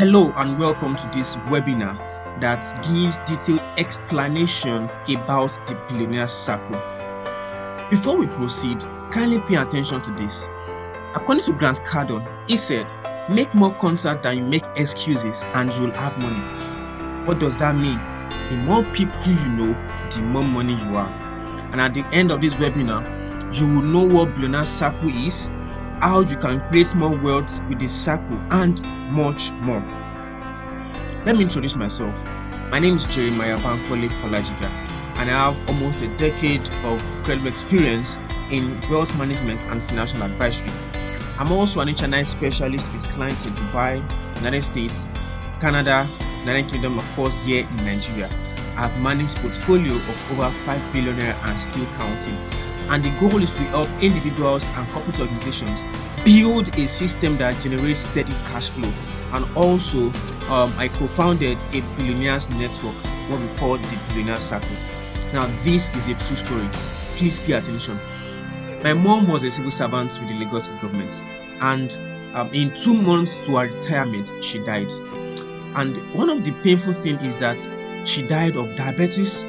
Hello and welcome to this webinar that gives detailed explanation about the Billionaire Circle. Before we proceed, kindly pay attention to this. According to Grant Cardone, he said, make more contact than you make excuses and you'll have money. What does that mean? The more people you know, the more money you have. And at the end of this webinar, you will know what Billionaire Circle is, how you can create more wealth with the circle, and much more. Let me introduce myself. My name is Jeremiah Bankole Polajiga, and I have almost a decade of credible experience in wealth management and financial advisory. I'm also an HNI specialist with clients in Dubai, United States, Canada, United Kingdom, of course, here in Nigeria. I've managed a portfolio of over 5 billionaires and still counting. And the goal is to help individuals and corporate organizations build a system that generates steady cash flow. And also, I co-founded a billionaires network, what we call the Billionaire Circle. Now, this is a true story. Please pay attention. My mom was a civil servant with the Lagos government, and in 2 months to her retirement, she died. And one of the painful things is that she died of diabetes,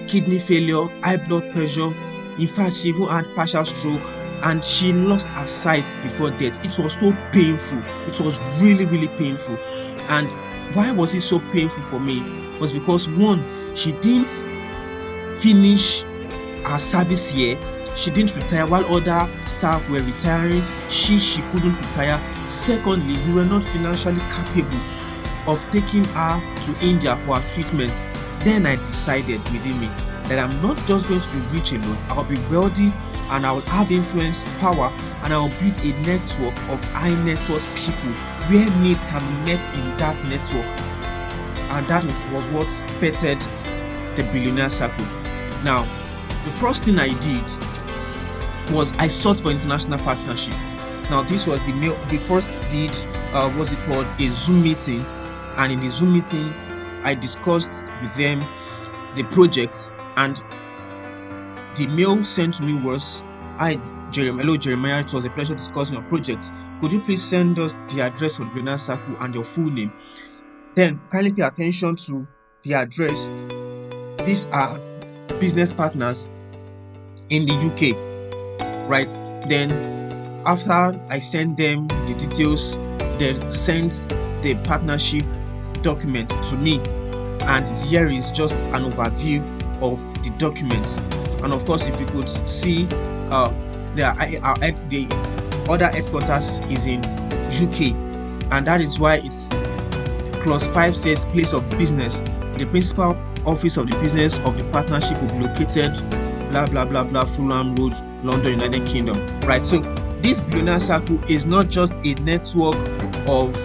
kidney failure, high blood pressure. In fact, she even had partial stroke, and she lost her sight before death. It was so painful. It was really, really painful. And why was it so painful for me? Was because, one, she didn't finish her service year. She didn't retire while other staff were retiring. She couldn't retire. Secondly, we were not financially capable of taking her to India for her treatment. Then I decided within me that I'm not just going to be rich alone. I'll be wealthy, and I'll have influence, power, and I'll build a network of high net worth people where need can be met in that network. And that was what bettered the Billionaire Circle. Now, the first thing I did was I sought for international partnership. Now, this was the first did what's it called, a Zoom meeting, and in the Zoom meeting I discussed with them the project, and the mail sent to me was, hello Jeremiah, it was a pleasure discussing your project. Could you please send us the address for the Billionaire Circle and your full name? Then kindly pay attention to the address. These are business partners in the UK, right? Then after I sent them the details, they sent the partnership document to me, and here is just an overview of the document. And of course, if you could see, the other headquarters is in UK, and that is why it's clause 5 says place of business. The principal office of the business of the partnership will be located blah blah blah blah Fulham Road, London, United Kingdom. Right. So this Billionaire Circle is not just a network of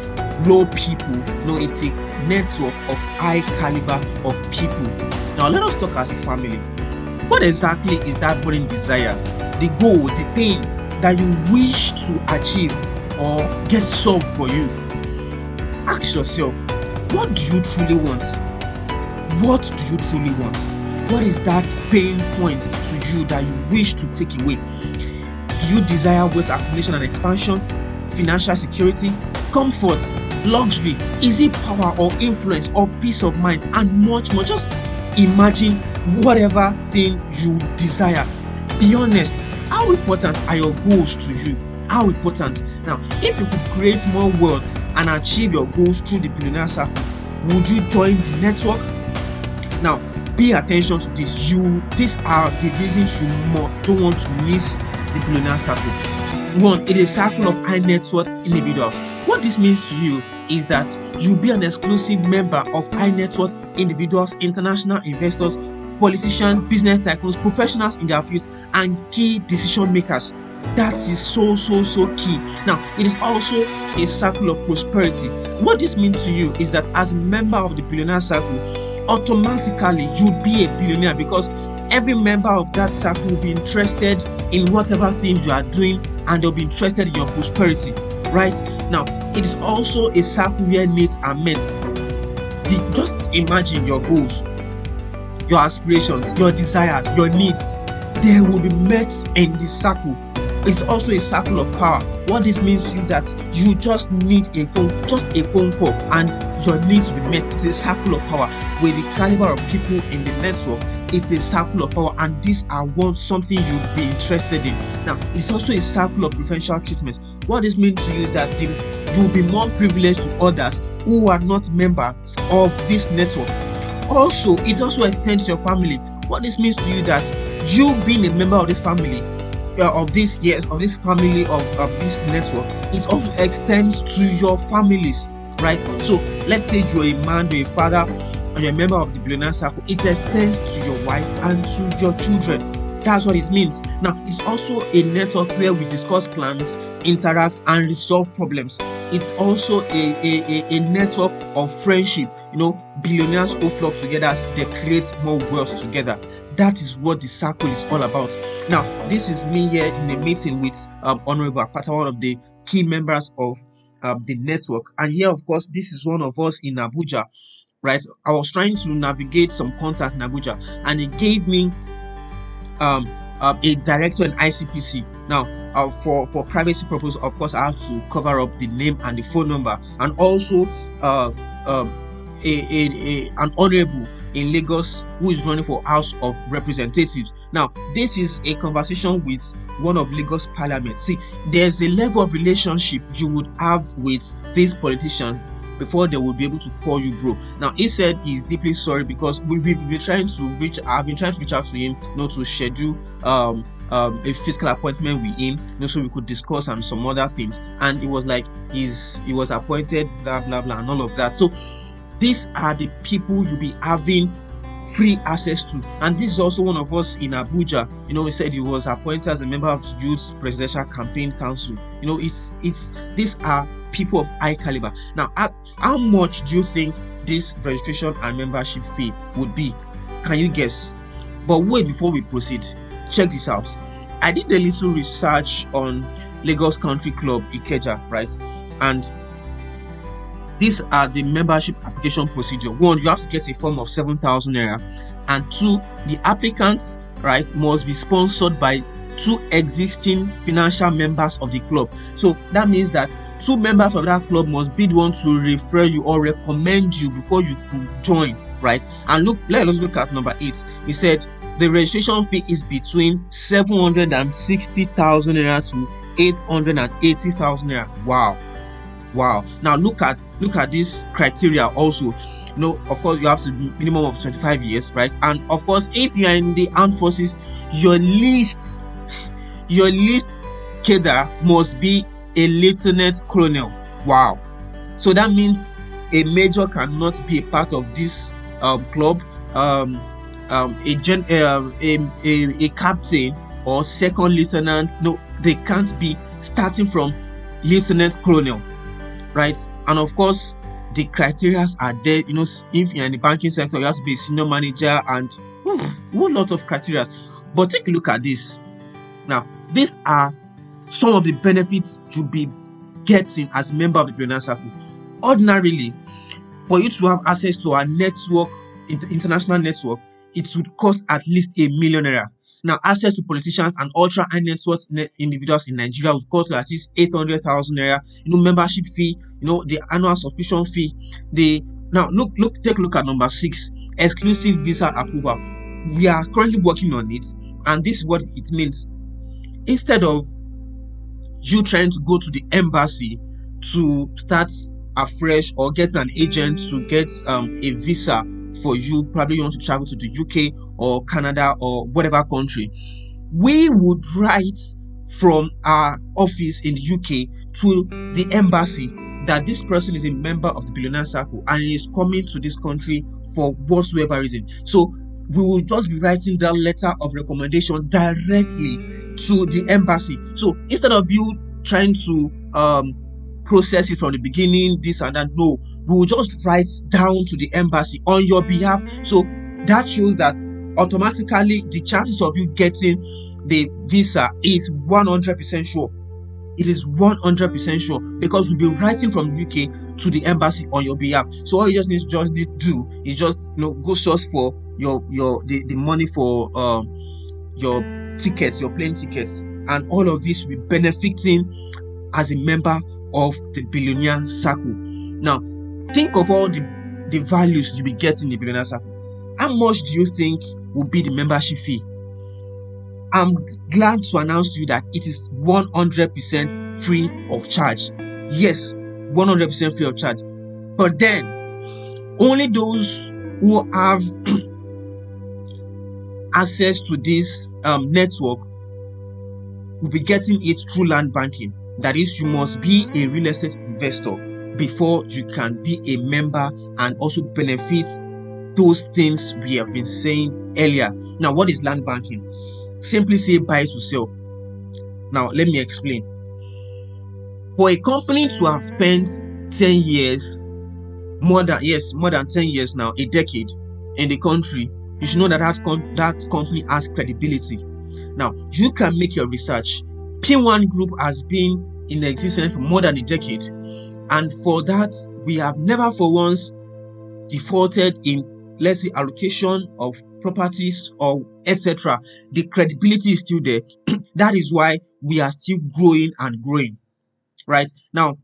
low people. No, it's a network of high caliber of people. Now let us talk as a family. What exactly is that burning desire, the goal, the pain that you wish to achieve or get solved for you? Ask yourself, what do you truly want? What do you truly want? What is that pain point to you that you wish to take away? Do you desire wealth accumulation and expansion, financial security, comfort, luxury? Is it power or influence or peace of mind, and much more? Just imagine whatever thing you desire. Be honest. How important are your goals to you? How important? Now, if you could create more wealth and achieve your goals through the Billionaire Circle, would you join the network? Now, pay attention to this. These are the reasons you don't want to miss the Billionaire Circle. 1, it is a circle of high net worth individuals. What this means to you is that you'll be an exclusive member of high net worth individuals, international investors, politicians, business tycoons, professionals in their fields, and key decision makers. That is so key. Now, it is also a circle of prosperity. What this means to you is that as a member of the Billionaire Circle, automatically you'll be a billionaire, because every member of that circle will be interested in whatever things you are doing, and they'll be interested in your prosperity. Right? Now, it is also a circle where needs are met. Just imagine your goals, your aspirations, your desires, your needs. They will be met in the circle. It's also a circle of power. What this means to you that you just need a phone call, and your needs will be met. It's a circle of power. With the caliber of people in the network, it's a circle of power, and these are something you'd be interested in. Now, it's also a circle of preferential treatment. What this means to you is that you'll be more privileged to others who are not members of this network. Also, it also extends to your family. What this means to you that you being a member of this family, of this family of this network, it also extends to your families, right? So let's say you're a man, you're a father, and you're a member of the Billionaire Circle. It extends to your wife and to your children. That's what it means. Now, it's also a network where we discuss plans, interact, and resolve problems. It's also a network of friendship. Billionaires who flock together as they create more wealth together. That is what the circle is all about. Now, this is me here in a meeting with Honorable Apata, one of the key members of the network. And here, of course, this is one of us in Abuja, right? I was trying to navigate some contacts in Abuja, and it gave me a director in ICPC. Now, for privacy purposes, of course, I have to cover up the name and the phone number, and also an honorable in Lagos who is running for House of Representatives. Now, this is a conversation with one of Lagos Parliament. See, there's a level of relationship you would have with these politicians before they will be able to call you bro. Now, he said he's deeply sorry because I've been trying to reach out to him, to schedule a physical appointment with him, so we could discuss some other things. And it was like he was appointed, blah blah blah, and all of that. So these are the people you'll be having free access to. And this is also one of us in Abuja. He said he was appointed as a member of the Youth Presidential Campaign Council. These are people of high caliber. Now, how much do you think this registration and membership fee would be? Can you guess? But wait, before we proceed, check this out. I did a little research on Lagos Country Club Ikeja, right? And these are the membership application procedure. One, you have to get a form of 7,000 naira, and two, the applicants, right, must be sponsored by 2 existing financial members of the club. So that means that 2 members of that club must be the one to refer you or recommend you before you could join, right? And let us look at number 8. He said the registration fee is between 760,000 naira to 880,000 naira. Wow. Now look at this criteria also. Of course, you have to be minimum of 25 years, right? And of course, if you are in the armed forces, your least cadre must be a lieutenant colonel. Wow. So that means a major cannot be a part of this club. A captain or second lieutenant, no, they can't be starting from lieutenant colonel, right? And of course, the criteria are there. If you're in the banking sector, you have to be a senior manager and a whole lot of criteria. But take a look at this. Now, these are some of the benefits you'll be getting as a member of the Billionaire Circle. Ordinarily, for you to have access to our network, international network, it would cost at least ₦1 million. Now, access to politicians and ultra high net worth individuals in Nigeria would cost at least 800,000 naira. Membership fee, the annual subscription fee. Now take a look at number 6, exclusive visa approval. We are currently working on it, and this is what it means. Instead of you trying to go to the embassy to start afresh or get an agent to get a visa for you, probably you want to travel to the UK or Canada or whatever country, we would write from our office in the UK to the embassy that this person is a member of the Billionaire Circle and is coming to this country for whatsoever reason. So we will just be writing that letter of recommendation directly to the embassy. So instead of you trying to process it from the beginning, this and that, no, we will just write down to the embassy on your behalf. So that shows that automatically the chances of you getting the visa is 100% sure. It is 100% sure because we'll be writing from the UK to the embassy on your behalf. So all you just need to do is just go source for the money for your tickets, your plane tickets, and all of this will be benefiting as a member of the Billionaire Circle. Now, think of all the values you'll be getting in the Billionaire Circle. How much do you think will be the membership fee? I'm glad to announce to you that it is 100% free of charge. Yes, 100% free of charge. But then, only those who have access to this network will be getting it through land banking. That is, you must be a real estate investor before you can be a member and also benefit those things we have been saying earlier. Now, what is land banking? Simply say buy to sell. Now, let me explain. For a company to have spent 10 years, more than 10 years now, a decade in the country, you should know that that company has credibility. Now, you can make your research. P1 Group has been in existence for more than a decade, and for that, we have never for once defaulted in, let's say, allocation of properties or etc. The credibility is still there. That is why we are still growing and growing. Right now,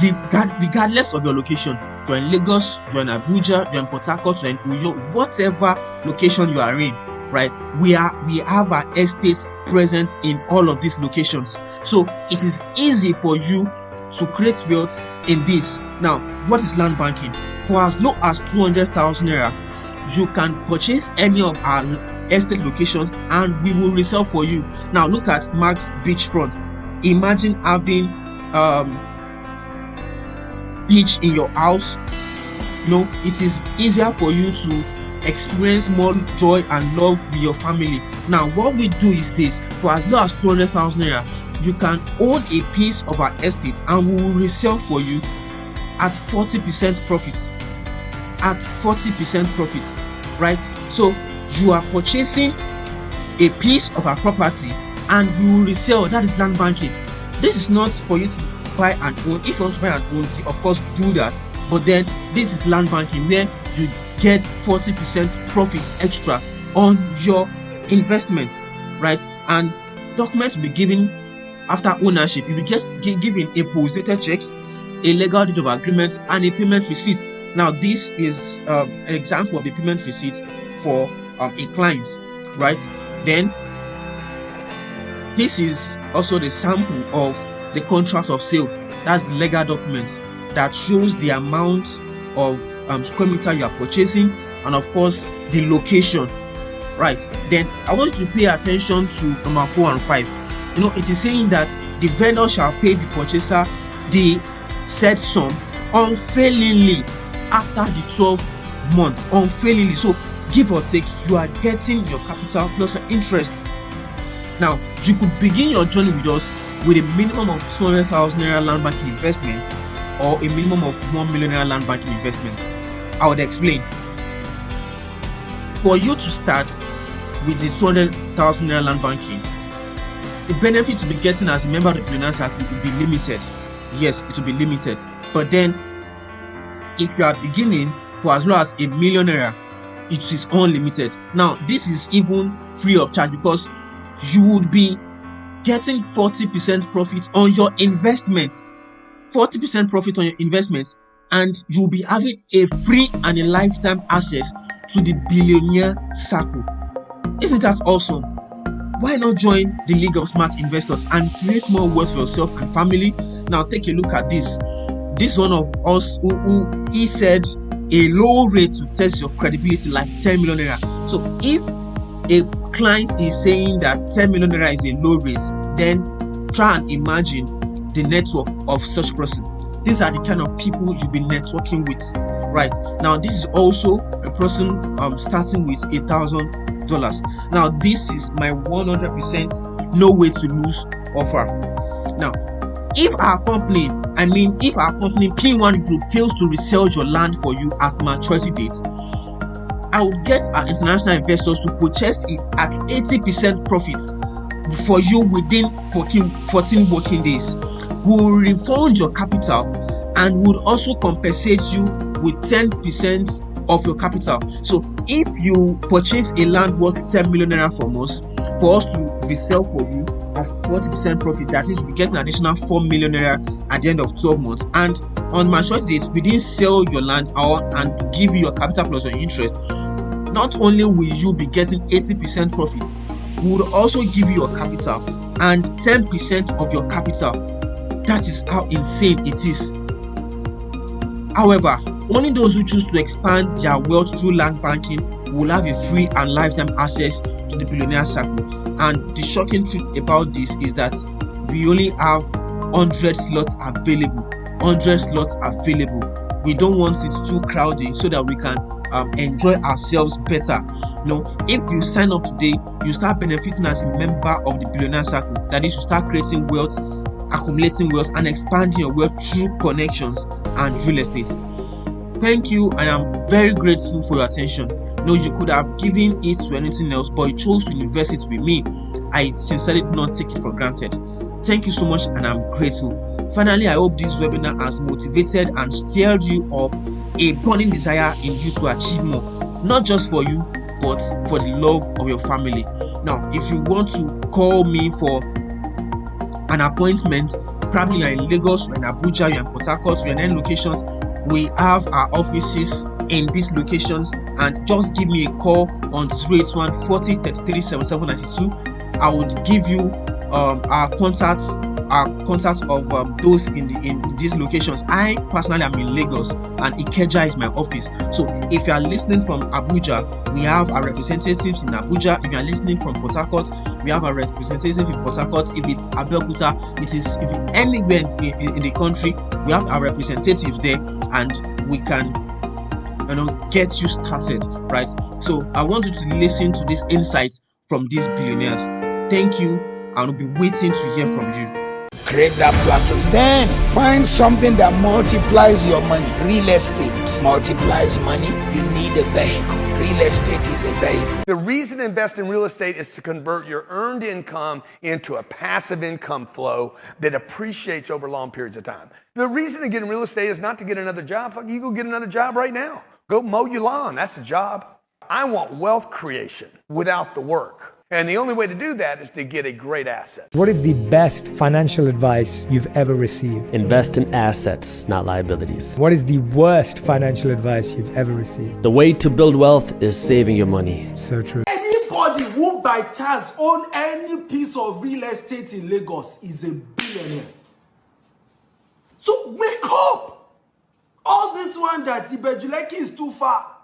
regardless of your location, you're in Lagos, you're in Abuja, you're in Port Harcourt, you're in Uyo, whatever location you are in, right? We have our estates present in all of these locations, so it is easy for you to create wealth in this. Now, what is land banking? For as low as 200,000 naira, you can purchase any of our estate locations and we will resell for you. Now, look at Mark's beachfront. Imagine having beach in your house. It is easier for you to experience more joy and love with your family. Now, what we do is this: for as low as 200,000 naira, you can own a piece of our estate and we will resell for you at 40% profit. At 40% profit, right? So you are purchasing a piece of our property and we will resell. That is land banking. This is not for you to buy and own. If you want to buy and own, of course do that, but then this is land banking where you get 40% profit extra on your investment, right? And documents will be given after ownership. You will get given a post-dated check, a legal deed of agreement, and a payment receipt. Now, this is an example of a payment receipt for a client, right? Then this is also the sample of the contract of sale. That's the legal document that shows the amount of square meter you are purchasing and of course the location, right? Then I want you to pay attention to number 4 and 5. It is saying that the vendor shall pay the purchaser the said sum unfailingly after the 12 months. Unfailingly. So give or take, you are getting your capital plus your interest. Now, you could begin your journey with us with a minimum of 200,000 naira land banking investment or a minimum of 1 million naira land banking investment. I would explain. For you to start with the 200,000 naira land banking, the benefit to be getting as a member of the Billionaire Circle will be limited. Yes, it will be limited. But then, if you are beginning for as low as a million naira, it is unlimited. Now, this is even free of charge because you would be getting 40% profit on your investment. 40% profit on your investment, and you'll be having a free and a lifetime access to the Billionaire Circle. Isn't that awesome? Why not join the League of Smart Investors and create more wealth for yourself and family? Now, take a look at this. This one of us who he said a low rate to test your credibility, like 10 million naira. So if a client is saying that 10 million naira is a low rate, then try and imagine the network of such person. These are the kind of people you'll be networking with, right? Now, this is also a person starting with $1,000. Now, this is my 100% no way to lose offer. Now, if our company P1 Group fails to resell your land for you at maturity date, I would get our international investors to purchase it at 80% profit for you within 14 working days. We will refund your capital and would also compensate you with 10% of your capital. So if you purchase a land worth 10 million naira from us, for us to resell for you at 40% profit. That is, we get an additional 4 million naira at the end of 12 months. And on maturity days, we didn't sell your land out and give you your capital plus your interest. Not only will you be getting 80% profits, we would also give you your capital and 10% of your capital. That is how insane it is. However, only those who choose to expand their wealth through land banking will have a free and lifetime access to the Billionaire Circle. And the shocking truth about this is that we only have 100 slots available. 100 slots available. We don't want it too crowded so that we can enjoy ourselves better. If you sign up today, you start benefiting as a member of the Billionaire Circle. That is, you start creating wealth, accumulating wealth, and expanding your wealth through connections and real estate. Thank you, and I'm very grateful for your attention. You could have given it to anything else, but you chose to invest it with me. I sincerely do not take it for granted. Thank you so much, and I'm grateful. Finally, I hope this webinar has motivated and stirred you up a burning desire in you to achieve more, not just for you, but for the love of your family. Now, if you want to call me for an appointment, probably you're in Lagos, you're in Abuja, you're in Port Harcourt, you're in any locations, we have our offices in these locations, and just give me a call on 081 40 33 77 92. I would give you our contact of those in these locations. I personally am in Lagos, and Ikeja is my office. So if you are listening from Abuja, we have our representatives in Abuja. If you are listening from Port Harcourt, we have a representative in Port Harcourt. If it's Abeokuta, if it's anywhere in the country, we have our representative there, and we can get you started, right? So I want you to listen to these insights from these billionaires. Thank you. I'll be waiting to hear from you. Create that platform. Then find something that multiplies your money. Real estate multiplies money. You need a vehicle. Real estate is a vehicle. The reason to invest in real estate is to convert your earned income into a passive income flow that appreciates over long periods of time. The reason to get in real estate is not to get another job. Fuck, you go get another job right now. Go mow your lawn. That's a job. I want wealth creation without the work. And the only way to do that is to get a great asset. What is the best financial advice you've ever received? Invest in assets, not liabilities. What is the worst financial advice you've ever received? The way to build wealth is saving your money. So true. Anybody who by chance own any piece of real estate in Lagos is a billionaire. So wake up! All this one that Ibejuleki is too far.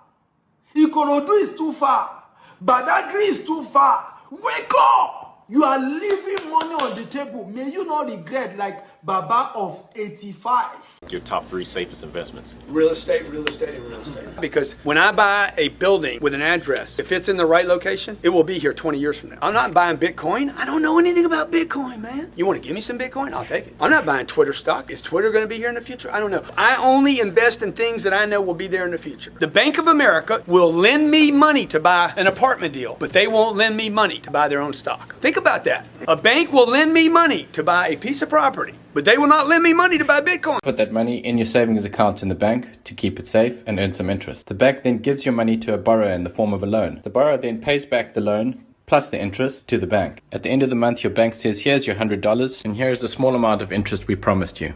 Ikorodu is too far. Badagry is too far. Wake up! You are leaving money on the table. May you not regret like Baba of 85. Your top 3 safest investments? Real estate, real estate, and real estate. Because when I buy a building with an address, if it's in the right location, it will be here 20 years from now. I'm not buying Bitcoin. I don't know anything about Bitcoin, man. You want to give me some Bitcoin? I'll take it. I'm not buying Twitter stock. Is Twitter going to be here in the future? I don't know. I only invest in things that I know will be there in the future. The Bank of America will lend me money to buy an apartment deal, but they won't lend me money to buy their own stock. Think about that. A bank will lend me money to buy a piece of property, but they will not lend me money to buy Bitcoin. Put that money in your savings account in the bank to keep it safe and earn some interest. The bank then gives your money to a borrower in the form of a loan. The borrower then pays back the loan plus the interest to the bank. At the end of the month, your bank says, here's your $100 and here's the small amount of interest we promised you.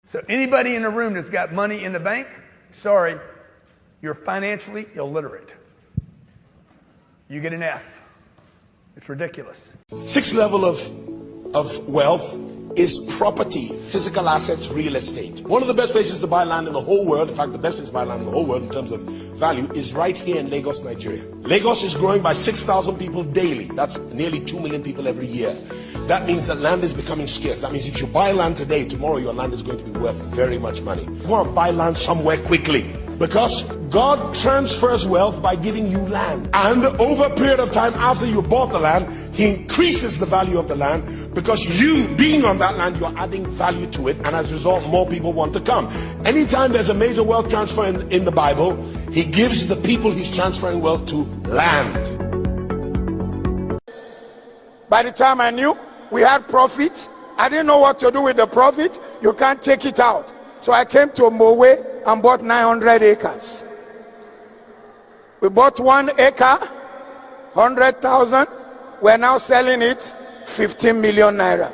So anybody in the room that's got money in the bank, sorry, you're financially illiterate. You get an F. It's ridiculous. 6th level of wealth is property, physical assets, real estate. One of the best places to buy land in the whole world, in fact the best place to buy land in the whole world in terms of value, is right here in Lagos, Nigeria. Lagos is growing by 6,000 people daily. That's nearly 2 million people every year. That means that land is becoming scarce. That means if you buy land today, tomorrow your land is going to be worth very much money. Go and buy land somewhere quickly, because God transfers wealth by giving you land. And over a period of time after you bought the land, He increases the value of the land, because you being on that land, you're adding value to it, and as a result, more people want to come. Anytime there's a major wealth transfer in the Bible, He gives the people He's transferring wealth to land. By the time I knew we had profit, I didn't know what to do with the profit. You can't take it out. So I came to Mowe and bought 900 acres. We bought 1 acre, 100,000. we're now selling it 15 million naira.